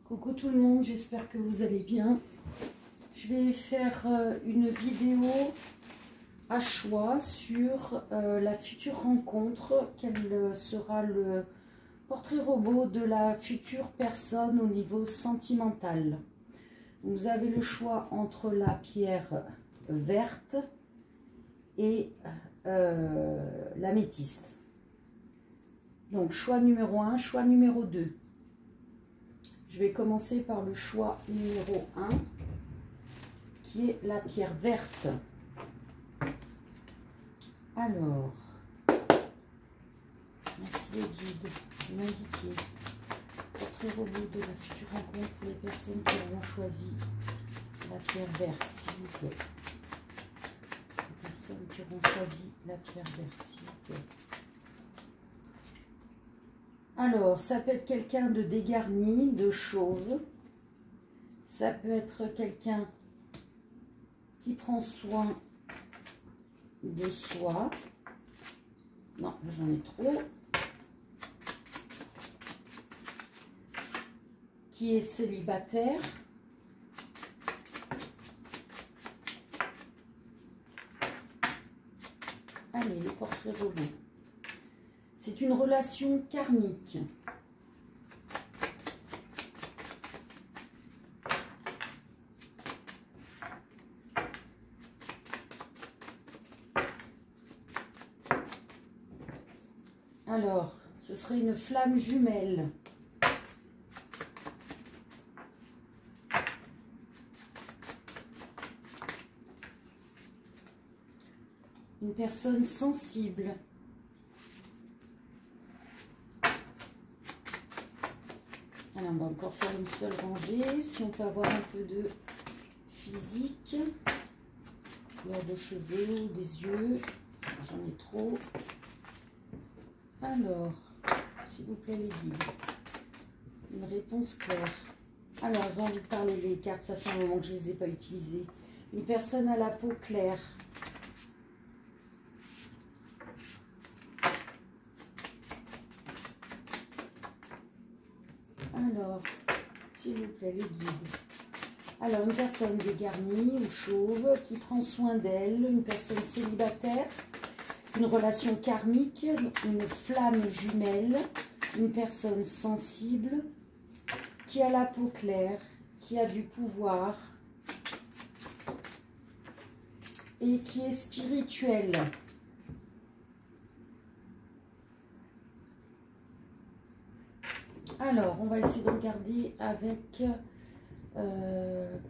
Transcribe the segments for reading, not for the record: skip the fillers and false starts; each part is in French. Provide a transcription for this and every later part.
Coucou tout le monde, j'espère que vous allez bien. Je vais faire une vidéo à choix sur la future rencontre. Quel sera le portrait robot de la future personne au niveau sentimental. Vous avez le choix entre la pierre verte et l'améthyste. Donc choix numéro 1, choix numéro 2. Je vais commencer par le choix numéro 1, qui est la pierre verte. Alors, merci les guides de m'indiquer. Portrait robot de la future rencontre pour les personnes qui auront choisi la pierre verte, s'il vous plaît. Les personnes qui auront choisi la pierre verte, s'il vous plaît. Alors, ça peut être quelqu'un de dégarni, de chauve. Ça peut être quelqu'un qui prend soin de soi. Non, j'en ai trop. Qui est célibataire. Allez, le portrait robot. C'est une relation karmique. Alors, ce serait une flamme jumelle. Une personne sensible. Alors, on va encore faire une seule rangée. Si on peut avoir un peu de physique, couleur de cheveux ou des yeux, j'en ai trop. Alors, s'il vous plaît les guides, une réponse claire. Alors, elles ont envie de parler les cartes, ça fait un moment que je ne les ai pas utilisées. Une personne à la peau claire. Alors, s'il vous plaît, les guides. Alors, une personne dégarnie ou chauve qui prend soin d'elle, une personne célibataire, une relation karmique, une flamme jumelle, une personne sensible, qui a la peau claire, qui a du pouvoir et qui est spirituelle. Alors, on va essayer de regarder avec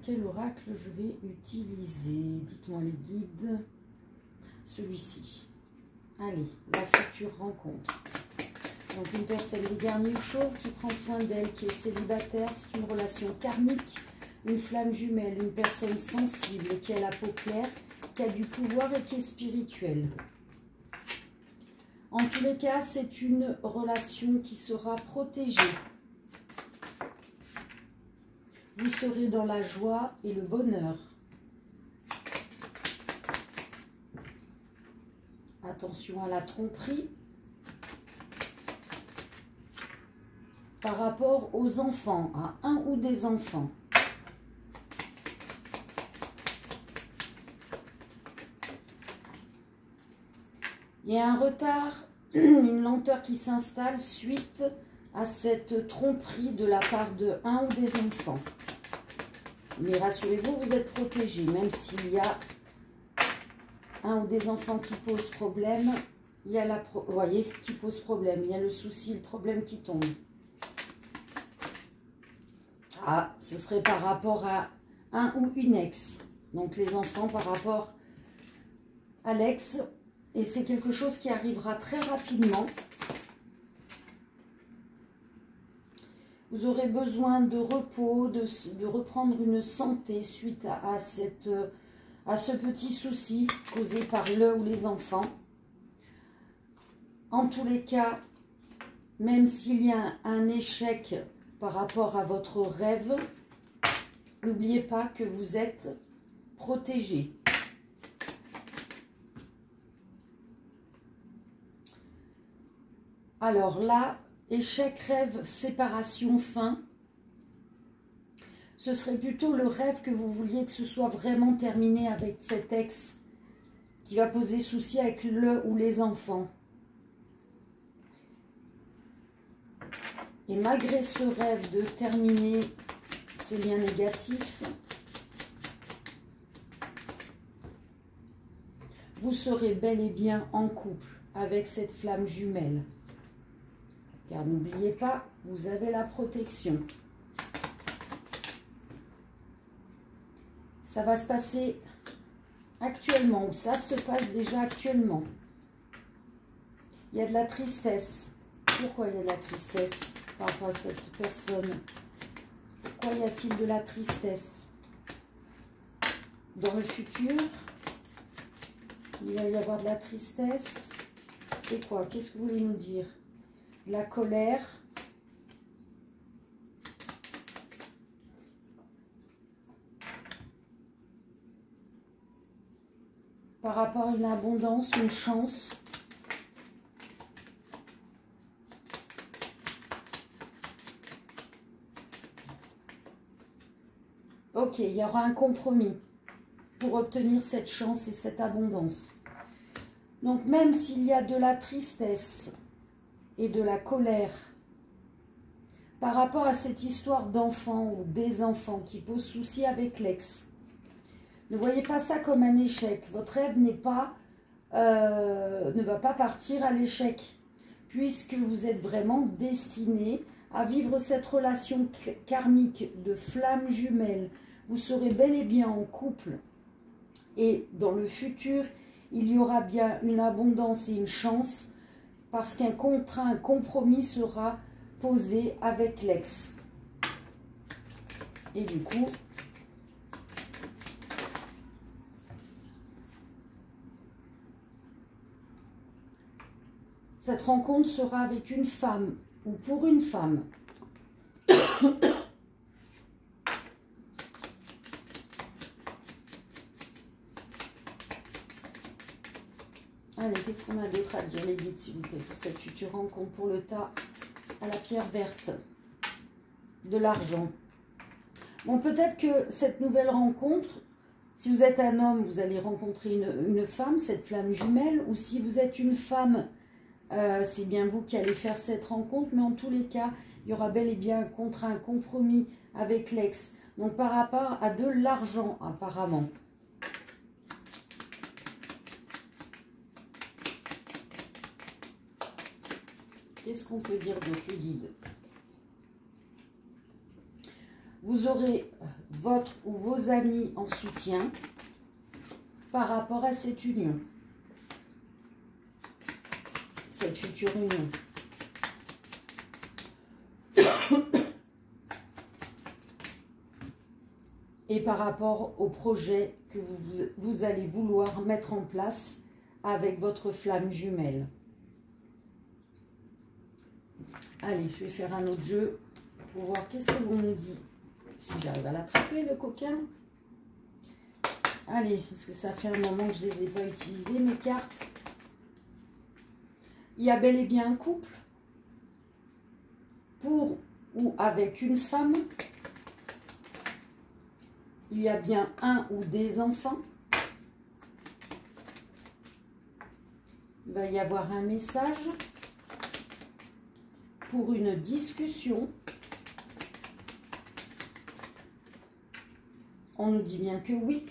quel oracle je vais utiliser. Dites-moi les guides. Celui-ci. Allez, la future rencontre. Donc, une personne dégarnie ou chauve qui prend soin d'elle, qui est célibataire. C'est une relation karmique. Une flamme jumelle, une personne sensible qui a la peau claire, qui a du pouvoir et qui est spirituelle. En tous les cas, c'est une relation qui sera protégée. Vous serez dans la joie et le bonheur. Attention à la tromperie. Par rapport aux enfants, à un ou des enfants. Il y a un retard, une lenteur qui s'installe suite à cette tromperie de la part de un ou des enfants. Mais rassurez-vous, vous êtes protégés, même s'il y a un ou des enfants qui posent problème, il y a vous voyez, qui pose problème, il y a le souci, le problème qui tombe. Ah, ce serait par rapport à un ou une ex. Donc les enfants par rapport à l'ex. Et c'est quelque chose qui arrivera très rapidement. Vous aurez besoin de repos, de reprendre une santé suite à ce petit souci causé par le ou les enfants. En tous les cas, même s'il y a un échec par rapport à votre rêve, n'oubliez pas que vous êtes protégé. Alors là, échec, rêve, séparation, fin. ce serait plutôt le rêve que vous vouliez que ce soit vraiment terminé avec cet ex qui va poser souci avec le ou les enfants. Et malgré ce rêve de terminer ces liens négatifs, vous serez bel et bien en couple avec cette flamme jumelle. Car n'oubliez pas, vous avez la protection. Ça va se passer actuellement, ou ça se passe déjà actuellement. Il y a de la tristesse. Pourquoi il y a de la tristesse par rapport à cette personne? Pourquoi y a-t-il de la tristesse? Dans le futur, il va y avoir de la tristesse. C'est quoi? Qu'est-ce que vous voulez nous dire? De la colère. Par rapport à une abondance, une chance. Ok, il y aura un compromis pour obtenir cette chance et cette abondance. Donc même s'il y a de la tristesse et de la colère par rapport à cette histoire d'enfant ou des enfants qui posent souci avec l'ex, ne voyez pas ça comme un échec. Votre rêve ne va pas partir à l'échec, puisque vous êtes vraiment destiné à vivre cette relation karmique de flamme jumelle. Vous serez bel et bien en couple. Et dans le futur, il y aura bien une abondance et une chance, parce qu'un contrat, un compromis sera posé avec l'ex. Et du coup, cette rencontre sera avec une femme ou pour une femme. Allez, qu'est-ce qu'on a d'autre à dire, les guides, s'il vous plaît, pour cette future rencontre, pour le tas à la pierre verte, de l'argent. Bon, peut-être que cette nouvelle rencontre, si vous êtes un homme, vous allez rencontrer une femme, cette flamme jumelle, ou si vous êtes une femme, c'est bien vous qui allez faire cette rencontre, mais en tous les cas, il y aura bel et bien un contrat, un compromis avec l'ex. Donc par rapport à de l'argent, apparemment. Qu'est-ce qu'on peut dire d'autre, les guides? Vous aurez votre ou vos amis en soutien par rapport à cette union. Cette future union. Et par rapport au projet que vous allez vouloir mettre en place avec votre flamme jumelle. Allez, je vais faire un autre jeu pour voir qu'est-ce que l'on nous dit. Si j'arrive à l'attraper, le coquin. Allez, parce que ça fait un moment que je ne les ai pas utilisées, mes cartes. Il y a bel et bien un couple pour ou avec une femme. Il y a bien un ou des enfants. Il va y avoir un message pour une discussion. On nous dit bien que oui.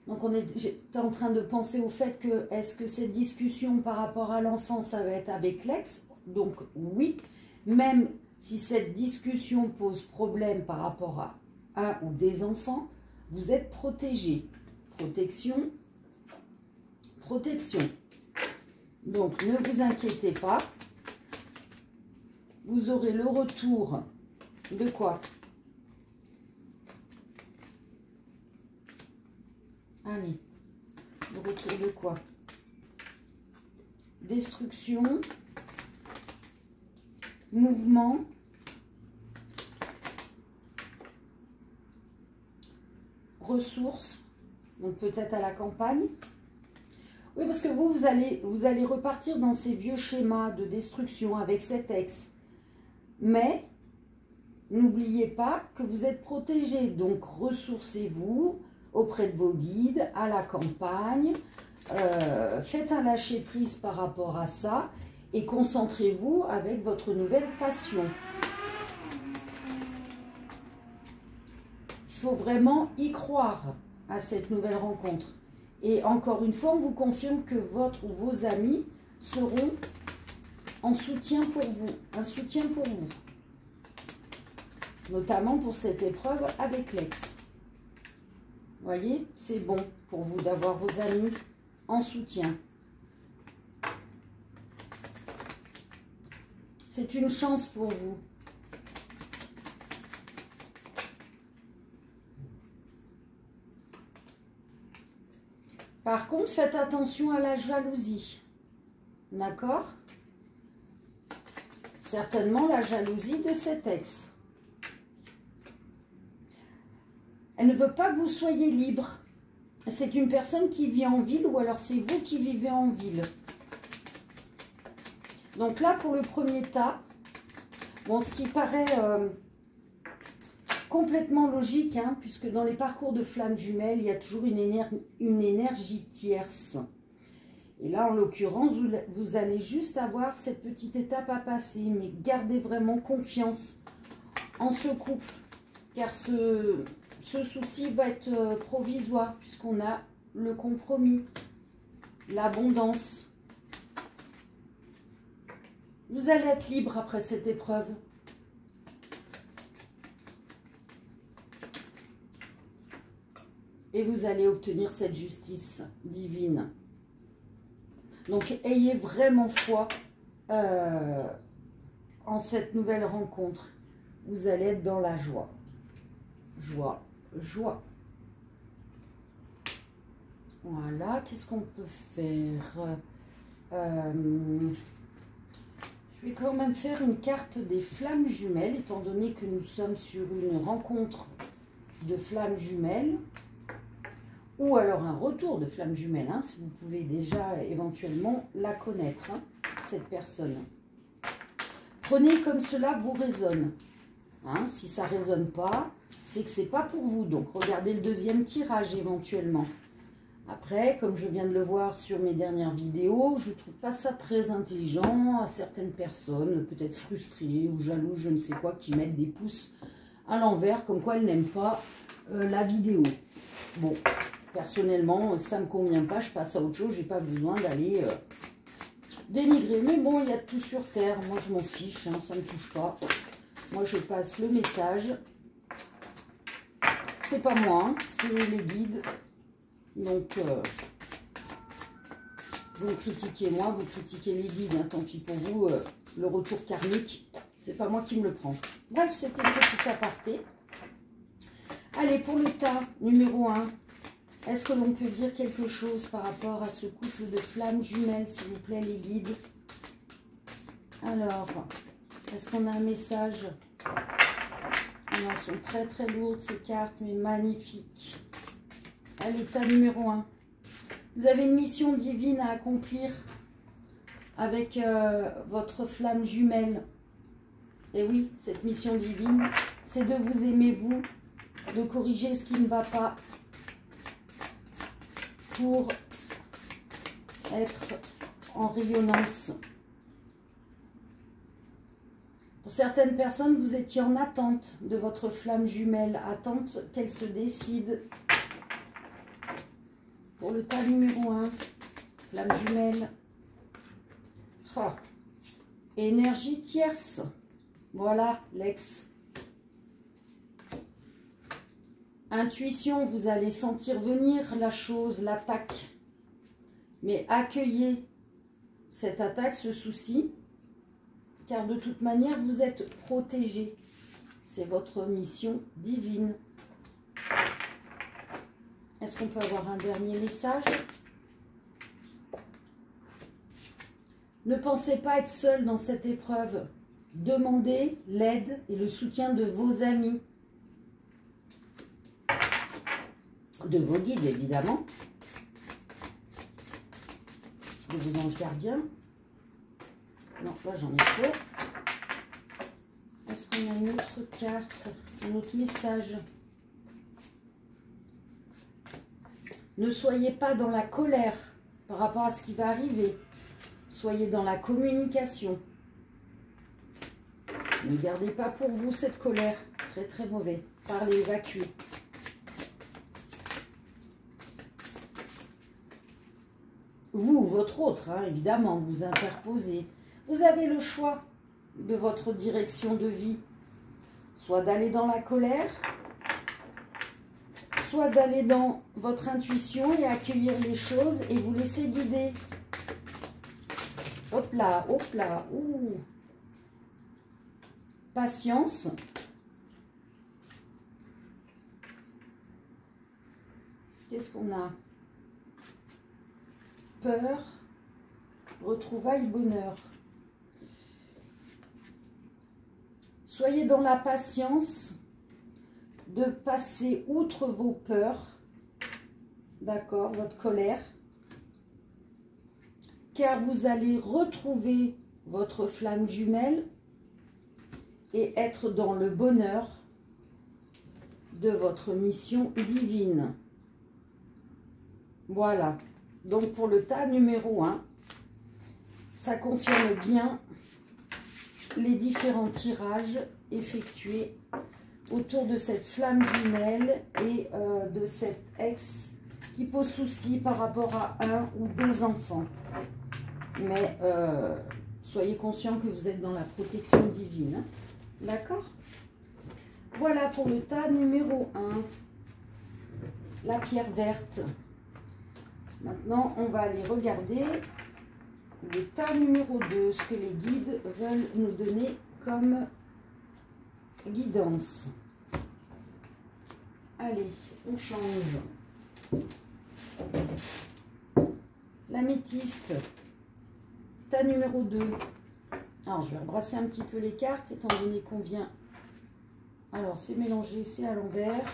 Donc j'étais en train de penser au fait que est-ce que cette discussion par rapport à l'enfant, ça va être avec l'ex? Donc oui, même si cette discussion pose problème par rapport à un ou des enfants, vous êtes protégé. Protection, protection. Donc ne vous inquiétez pas. Vous aurez le retour de quoi? Allez, le retour de quoi? Destruction, mouvement, ressources, donc peut-être à la campagne. Oui, parce que vous allez repartir dans ces vieux schémas de destruction avec cet ex. Mais n'oubliez pas que vous êtes protégé. Donc, ressourcez-vous auprès de vos guides, à la campagne. Faites un lâcher-prise par rapport à ça et concentrez-vous avec votre nouvelle passion. Il faut vraiment y croire à cette nouvelle rencontre. Et encore une fois, on vous confirme que votre ou vos amis seront en soutien pour vous, un soutien pour vous. Notamment pour cette épreuve avec l'ex. Vous voyez, c'est bon pour vous d'avoir vos amis en soutien. C'est une chance pour vous. Par contre, faites attention à la jalousie. D'accord? Certainement la jalousie de cet ex. Elle ne veut pas que vous soyez libre. C'est une personne qui vit en ville ou alors c'est vous qui vivez en ville. Donc là, pour le premier tas, bon, ce qui paraît complètement logique, hein, puisque dans les parcours de flammes jumelles, il y a toujours une énergie tierce. Et là, en l'occurrence, vous allez juste avoir cette petite étape à passer. Mais gardez vraiment confiance en ce couple, car ce souci va être provisoire, puisqu'on a le compromis, l'abondance. Vous allez être libre après cette épreuve. Et vous allez obtenir cette justice divine. Donc, ayez vraiment foi en cette nouvelle rencontre. Vous allez être dans la joie. Joie, joie. Voilà, qu'est-ce qu'on peut faire? Je vais quand même faire une carte des flammes jumelles, étant donné que nous sommes sur une rencontre de flammes jumelles. Ou alors un retour de flamme jumelle, hein, si vous pouvez déjà éventuellement la connaître, hein, cette personne. Prenez comme cela vous résonne. Hein, si ça ne résonne pas, c'est que ce n'est pas pour vous. Donc regardez le deuxième tirage éventuellement. Après, comme je viens de le voir sur mes dernières vidéos, je ne trouve pas ça très intelligent à certaines personnes, peut-être frustrées ou jalouses, je ne sais quoi, qui mettent des pouces à l'envers, comme quoi elles n'aiment pas la vidéo. Bon. Personnellement, ça ne me convient pas, je passe à autre chose, j'ai pas besoin d'aller dénigrer. Mais bon, il y a tout sur Terre, moi je m'en fiche, hein, ça ne me touche pas. Moi je passe le message. C'est pas moi, hein, c'est les guides. Donc, vous critiquez moi, vous critiquez les guides, hein, tant pis pour vous, le retour karmique, c'est pas moi qui me le prends. Bref, c'était une petite aparté. Allez, pour le tas numéro 1. Est-ce que l'on peut dire quelque chose par rapport à ce couple de flammes jumelles, s'il vous plaît, les guides? Alors, est-ce qu'on a un message? Elles sont très très lourdes ces cartes, mais magnifiques. À l'état numéro 1. Vous avez une mission divine à accomplir avec votre flamme jumelle. Et oui, cette mission divine, c'est de vous aimer vous, de corriger ce qui ne va pas, pour être en rayonnance. Pour certaines personnes, vous étiez en attente de votre flamme jumelle, attente qu'elle se décide. Pour le tas numéro 1, flamme jumelle. Oh. Énergie tierce. Voilà, l'ex. Intuition, vous allez sentir venir la chose, l'attaque. Mais accueillez cette attaque, ce souci, car de toute manière, vous êtes protégé. C'est votre mission divine. Est-ce qu'on peut avoir un dernier message? Ne pensez pas être seul dans cette épreuve. Demandez l'aide et le soutien de vos amis. De vos guides, évidemment. De vos anges gardiens. Non, là, j'en ai trop. Est-ce qu'on a une autre carte, un autre message? Ne soyez pas dans la colère par rapport à ce qui va arriver. Soyez dans la communication. Ne gardez pas pour vous cette colère. Très très mauvais. Parlez, évacuez. Vous, votre autre, hein, évidemment, vous interposez. Vous avez le choix de votre direction de vie. Soit d'aller dans la colère, soit d'aller dans votre intuition et accueillir les choses et vous laisser guider. Hop là, ouh. Patience. Qu'est-ce qu'on a? Peur, retrouvailles, bonheur. Soyez dans la patience de passer outre vos peurs, d'accord, votre colère, car vous allez retrouver votre flamme jumelle et être dans le bonheur de votre mission divine. Voilà. Donc pour le tas numéro 1, ça confirme bien les différents tirages effectués autour de cette flamme jumelle et de cet ex qui pose souci par rapport à un ou des enfants. Mais soyez conscient que vous êtes dans la protection divine. Hein. D'accord? Voilà pour le tas numéro 1, la pierre verte. Maintenant, on va aller regarder le tas numéro 2, ce que les guides veulent nous donner comme guidance. Allez, on change. L'améthyste, tas numéro 2. Alors, je vais rebrasser un petit peu les cartes, étant donné qu'on vient... Alors, c'est mélangé, c'est à l'envers.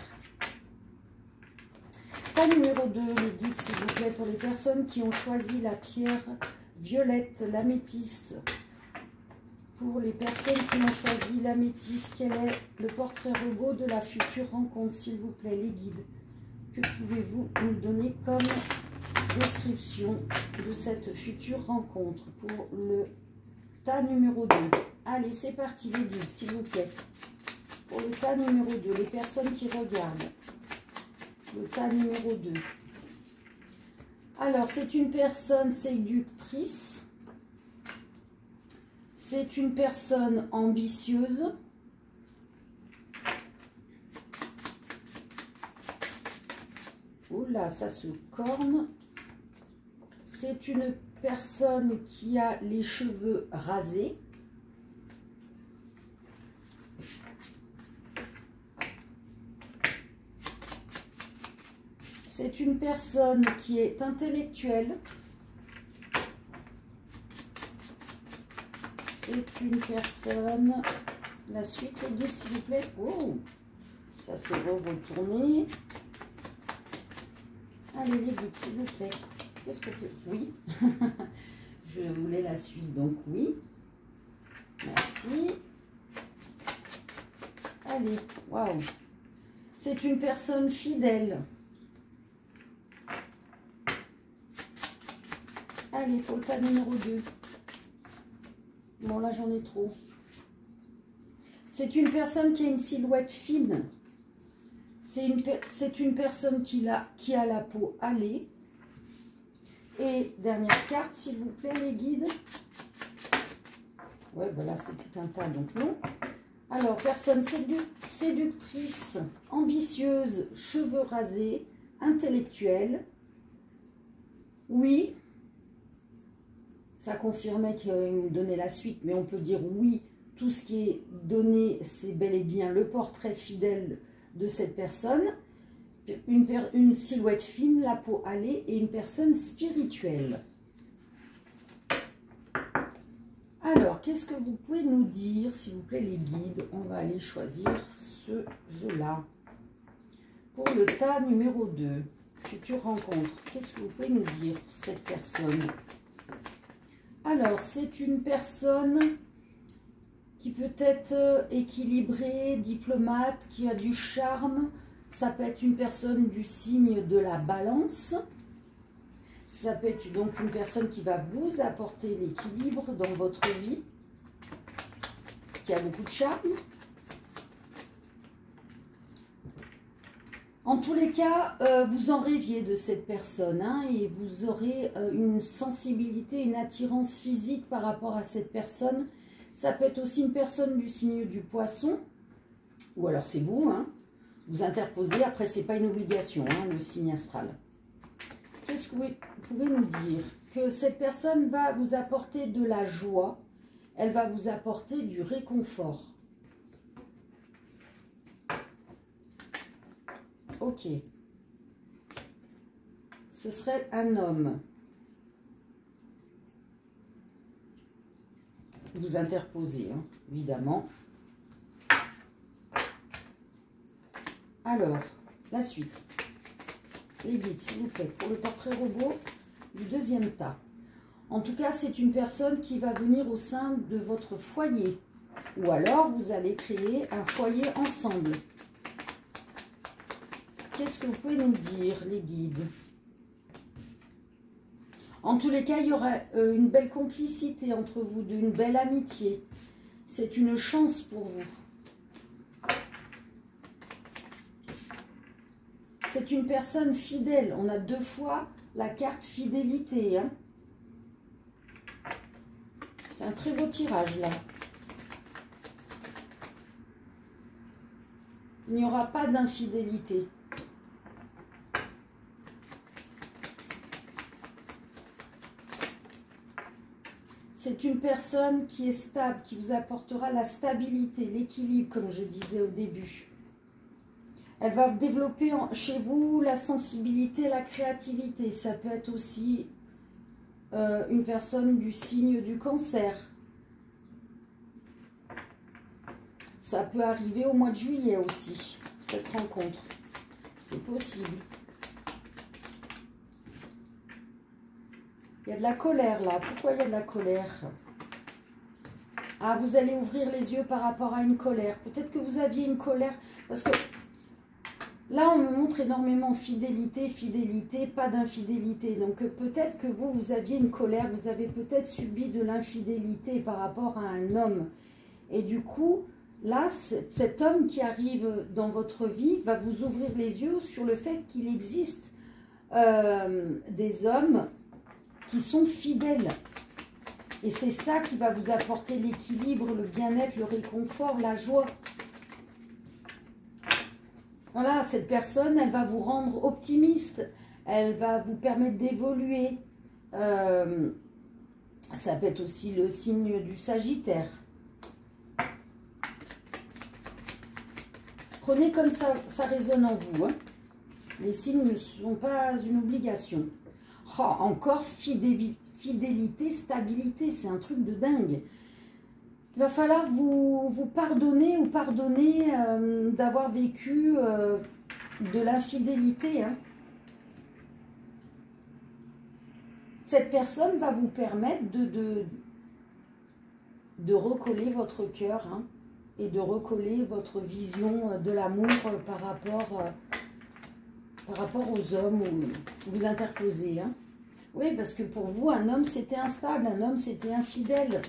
Tas numéro 2, les guides, s'il vous plaît, pour les personnes qui ont choisi la pierre violette, l'améthyste. Pour les personnes qui ont choisi l'améthyste, quel est le portrait robot de la future rencontre, s'il vous plaît, les guides? Que pouvez-vous nous donner comme description de cette future rencontre pour le tas numéro 2? Allez, c'est parti, les guides, s'il vous plaît. Pour le tas numéro 2, les personnes qui regardent. Le tas numéro 2. Alors, c'est une personne séductrice. C'est une personne ambitieuse. Oula, ça se corne. C'est une personne qui a les cheveux rasés. C'est une personne qui est intellectuelle. C'est une personne... La suite, les guides, s'il vous plaît. Oh, ça s'est retourné. Allez, les guides, s'il vous plaît. Qu'est-ce que je... Oui. Je voulais la suite, donc oui. Merci. Allez, waouh. C'est une personne fidèle. Allez, pour le tas numéro 2. Bon, là, j'en ai trop. C'est une personne qui a une silhouette fine. C'est une personne qui a la peau hâlée. Et dernière carte, s'il vous plaît, les guides. Ouais, voilà, c'est tout un tas, donc non. Alors, personne séductrice, ambitieuse, cheveux rasés, intellectuelle. Oui. Ça confirmait qu'il me donnait la suite, mais on peut dire oui, tout ce qui est donné, c'est bel et bien le portrait fidèle de cette personne. Une silhouette fine, la peau hâlée et une personne spirituelle. Alors, qu'est-ce que vous pouvez nous dire, s'il vous plaît, les guides? On va aller choisir ce jeu-là. Pour le tas numéro 2, future rencontre, qu'est-ce que vous pouvez nous dire, cette personne? Alors, c'est une personne qui peut être équilibré, diplomate, qui a du charme. Ça peut être une personne du signe de la Balance. Ça peut être donc une personne qui va vous apporter l'équilibre dans votre vie, qui a beaucoup de charme. En tous les cas, vous en rêviez de cette personne, hein, et vous aurez une sensibilité, une attirance physique par rapport à cette personne. Ça peut être aussi une personne du signe du Poisson, ou alors c'est vous, hein, vous interposez. Après, ce n'est pas une obligation, hein, le signe astral. Qu'est-ce que vous pouvez nous dire? Que cette personne va vous apporter de la joie, elle va vous apporter du réconfort. Ok. Ce serait un homme. Vous interposez, hein, évidemment. Alors, la suite. Les guides, s'il vous plaît, pour le portrait robot du deuxième tas. En tout cas, c'est une personne qui va venir au sein de votre foyer. Ou alors, vous allez créer un foyer ensemble. Qu'est-ce que vous pouvez nous dire, les guides? En tous les cas, il y aura une belle complicité entre vous deux, une belle amitié. C'est une chance pour vous. C'est une personne fidèle. On a deux fois la carte fidélité, hein. C'est un très beau tirage, là. Il n'y aura pas d'infidélité. C'est une personne qui est stable, qui vous apportera la stabilité, l'équilibre, comme je disais au début. Elle va développer chez vous la sensibilité, la créativité. Ça peut être aussi une personne du signe du Cancer. Ça peut arriver au mois de juillet aussi, cette rencontre. C'est possible. Il y a de la colère là. Pourquoi il y a de la colère? Ah, vous allez ouvrir les yeux par rapport à une colère. Peut-être que vous aviez une colère. Parce que là, on me montre énormément fidélité, fidélité, pas d'infidélité. Donc peut-être que vous aviez une colère. Vous avez peut-être subi de l'infidélité par rapport à un homme. Et du coup, là, cet homme qui arrive dans votre vie va vous ouvrir les yeux sur le fait qu'il existe des hommes qui sont fidèles. Et c'est ça qui va vous apporter l'équilibre, le bien-être, le réconfort, la joie. Voilà, cette personne, elle va vous rendre optimiste. Elle va vous permettre d'évoluer. Ça peut être aussi le signe du Sagittaire. Prenez comme ça résonne en vous, hein. Les signes ne sont pas une obligation. Oh, encore fidélité, stabilité, c'est un truc de dingue. Il va falloir vous pardonner ou pardonner d'avoir vécu de l'infidélité, hein. Cette personne va vous permettre de recoller votre cœur, hein, et de recoller votre vision de l'amour par rapport aux hommes où vous interposez, hein. Oui, parce que pour vous, un homme, c'était instable, un homme, c'était infidèle.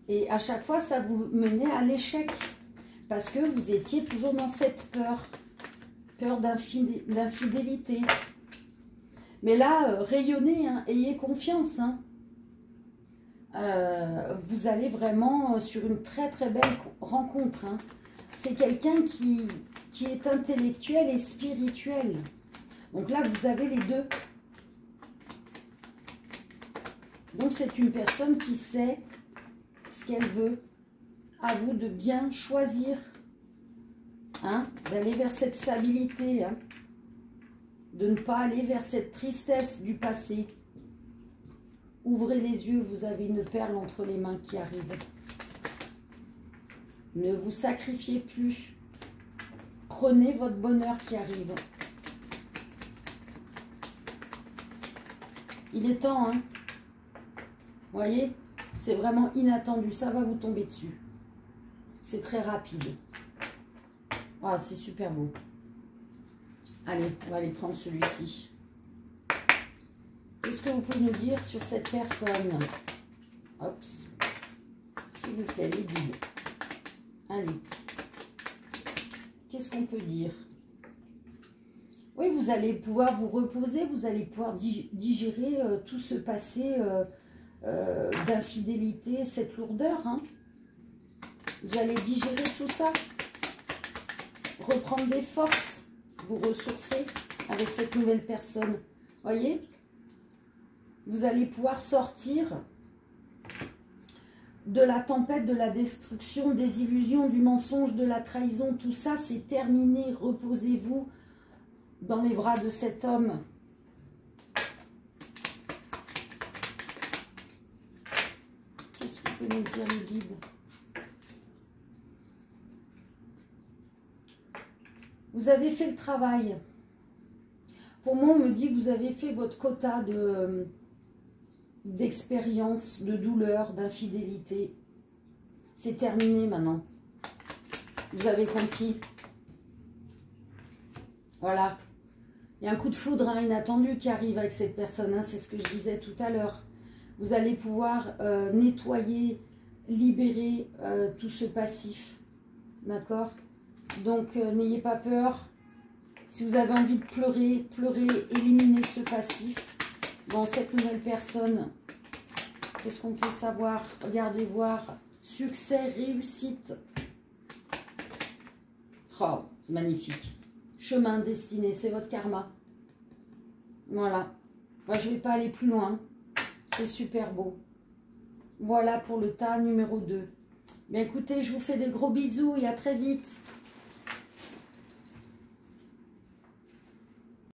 Et à chaque fois, ça vous menait à l'échec. Parce que vous étiez toujours dans cette peur d'infidélité. Mais là, rayonnez, hein, ayez confiance, hein. Vous allez vraiment sur une très très belle rencontre, hein. C'est quelqu'un qui est intellectuel et spirituel. Donc là, vous avez les deux. Donc c'est une personne qui sait ce qu'elle veut. À vous de bien choisir, hein, d'aller vers cette stabilité, hein, de ne pas aller vers cette tristesse du passé. Ouvrez les yeux, vous avez une perle entre les mains qui arrive. Ne vous sacrifiez plus. Prenez votre bonheur qui arrive. Il est temps, hein. Vous voyez? C'est vraiment inattendu. Ça va vous tomber dessus. C'est très rapide. Ah, c'est super beau. Allez, on va aller prendre celui-ci. Qu'est-ce que vous pouvez nous dire sur cette personne? Hop. S'il vous plaît, les guides. Allez. Qu'est-ce qu'on peut dire? Oui, vous allez pouvoir vous reposer, vous allez pouvoir digérer tout ce passé d'infidélité, cette lourdeur. Hein. Vous allez digérer tout ça, reprendre des forces, vous ressourcer avec cette nouvelle personne. Voyez? Vous allez pouvoir sortir de la tempête, de la destruction, des illusions, du mensonge, de la trahison. Tout ça, c'est terminé. Reposez-vous dans les bras de cet homme. Qu'est-ce que vous pouvez nous dire, les guides? Vous avez fait le travail. Pour moi, on me dit que vous avez fait votre quota d'expérience, de douleur, d'infidélité. C'est terminé maintenant. Vous avez compris. Voilà. Il y a un coup de foudre inattendu qui arrive avec cette personne. Hein, c'est ce que je disais tout à l'heure. Vous allez pouvoir nettoyer, libérer tout ce passif. D'accord? Donc, n'ayez pas peur. Si vous avez envie de pleurer, pleurez, éliminez ce passif. Dans cette nouvelle personne, qu'est-ce qu'on peut savoir? Regardez voir. Succès, réussite. Oh, magnifique. Chemin, destinée, c'est votre karma. Voilà. Moi, je ne vais pas aller plus loin. C'est super beau. Voilà pour le tas numéro 2. Bien écoutez, je vous fais des gros bisous et à très vite.